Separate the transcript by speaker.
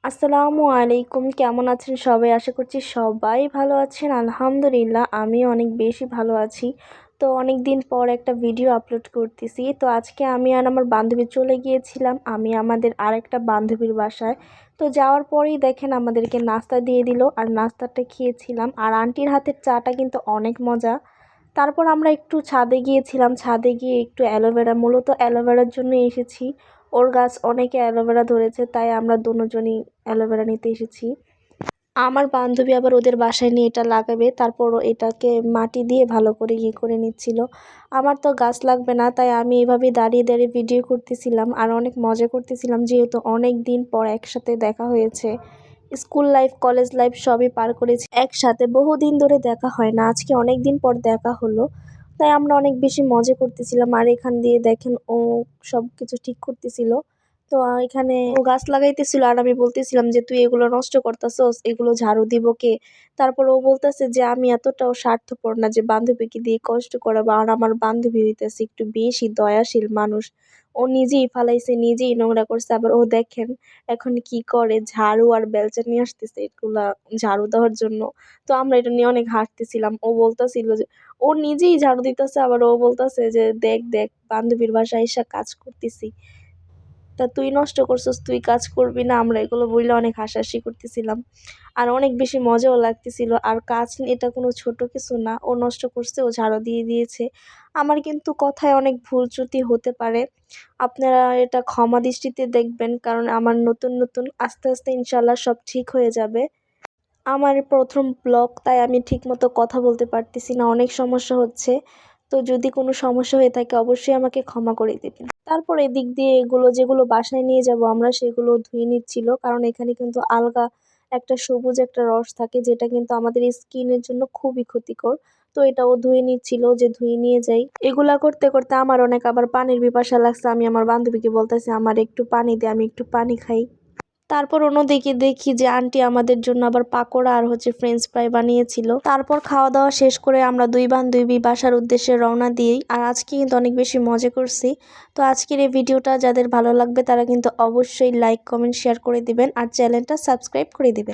Speaker 1: আসসালামু আলাইকুম, কেমন আছেন সবাই? আশা করছি সবাই ভালো আছেন। আলহামদুলিল্লাহ আমি অনেক বেশি ভালো আছি। তো অনেক দিন পর একটা ভিডিও আপলোড করতেছি। তো আজকে আমি আর আমার বান্ধবী চলে গিয়েছিলাম আমি আমাদের আরেকটা বান্ধবীর বাসায়। তো যাওয়ার পরেই দেখেন আমাদেরকে নাস্তা দিয়ে দিল, আর নাস্তাটা খেয়েছিলাম। আর আন্টির হাতের চাটা কিন্তু অনেক মজা। তারপর আমরা একটু ছাদে গিয়েছিলাম, ছাদে গিয়ে একটু অ্যালোভেরা, মূলত অ্যালোভেরার জন্য এসেছি। ওর গাছ অনেকে অ্যালোভেরা ধরেছে, তাই আমরা দুজনই অ্যালোভেরা নিতে এসেছি। আমার বান্ধবী আবার ওদের বাসায় নিয়ে এটা লাগাবে, তারপর এটাকে মাটি দিয়ে ভালো করে করে নিচ্ছিল। আমার তো গাছ লাগবে না, তাই আমি এভাবেই দাঁড়িয়ে দাঁড়িয়ে ভিডিও করতেছিলাম আর অনেক মজা করতেছিলাম, যেহেতু অনেক দিন পর একসাথে দেখা হয়েছে। স্কুল লাইফ, কলেজ লাইফ সবই পার করেছি একসাথে, বহুদিন ধরে দেখা হয় না, আজকে অনেক দিন পর দেখা হলো। তাই আমরা অনেক বেশি মজা করতেছিলাম। আর এখান দিয়ে দেখেন ও সব কিছু ঠিক করতেছিল। তো এখানে ও গাছ লাগাইতেছিল, আর আমি বলতেছিলাম যে তুই এগুলো নষ্ট করতেছস, এগুলো ঝাড়ু দিব কে? তারপর ও বলতেছে যে আমি এতটাও স্বার্থপর না যে বান্ধবীকে দিয়ে কষ্ট করাবো। আর আমার বান্ধবী হইতেছে একটু বেশি দয়াশীল মানুষ, ও নিজেই ফালাইছে, নিজেই নোংরা করছে। আবার ও দেখেন এখন কি করে, ঝাড়ু আর বেলচা নিয়ে আসতেছে এগুলা ঝাড়ু দেওয়ার জন্য। তো আমরা এটা নিয়ে অনেক হাসতেছিলাম। ও বলতেছিল যে ও নিজেই ঝাড়ু দিতেছে, আবার ও বলতেছে যে দেখ দেখ বান্ধবীর বাসায় এসে কাজ করতেছি, তা তুই নষ্ট করছিস, তুই কাজ করবি না? আমরা এগুলো বললে অনেক হাসাহাসি করতেছিলাম, আর অনেক বেশি মজাও লাগতেছিল। আর কাজ এটা কোনো ছোট কিছু না, ও নষ্ট করছে, ও ঝাড়ু দিয়ে দিয়েছে। আমার কিন্তু কথায় অনেক ভুল ত্রুটি হতে পারে, আপনারা এটা ক্ষমা দৃষ্টিতে দেখবেন, কারণ আমার নতুন নতুন আস্তে আস্তে ইনশাল্লাহ সব ঠিক হয়ে যাবে। আমার প্রথম ব্লগ, তাই আমি ঠিকমতো কথা বলতে পারতেছি না, অনেক সমস্যা হচ্ছে। তো যদি কোনো সমস্যা হয়ে থাকে অবশ্যই আমাকে ক্ষমা করে দেবেন। তারপর এদিক দিয়ে এগুলো যেগুলো বাসায় নিয়ে যাব আমরা, সেগুলো ধুয়ে নিচ্ছিল, কারণ এখানে কিন্তু আলগা একটা সবুজ একটা রস থাকে, যেটা কিন্তু আমাদের স্কিনের জন্য খুবই ক্ষতিকর। তো এটাও ধুয়ে নিচ্ছিল যে ধুয়ে নিয়ে যাই। এগুলা করতে করতে আমার অনেক আবার পানির পিপাসা লাগছে। আমি আমার বান্ধবীকে বলতেছি আমার একটু পানি দে, আমি একটু পানি খাই। তারপর অন্যদিকে দেখি যে আন্টি আমাদের জন্য আবার পাকোড়া আর ফ্রেঞ্চ ফ্রাই বানিয়েছিল। তারপর খাওয়া দাওয়া শেষ করে আমরা দুই বান্ধবী বাসার উদ্দেশ্যে রওনা দিই। আর আজকে কিন্তু অনেক বেশি মজা করছি। তো আজকের এই ভিডিওটা যাদের ভালো লাগবে তারা কিন্তু অবশ্যই লাইক, কমেন্ট, শেয়ার করে দিবেন, আর চ্যানেলটা সাবস্ক্রাইব করে দিবেন।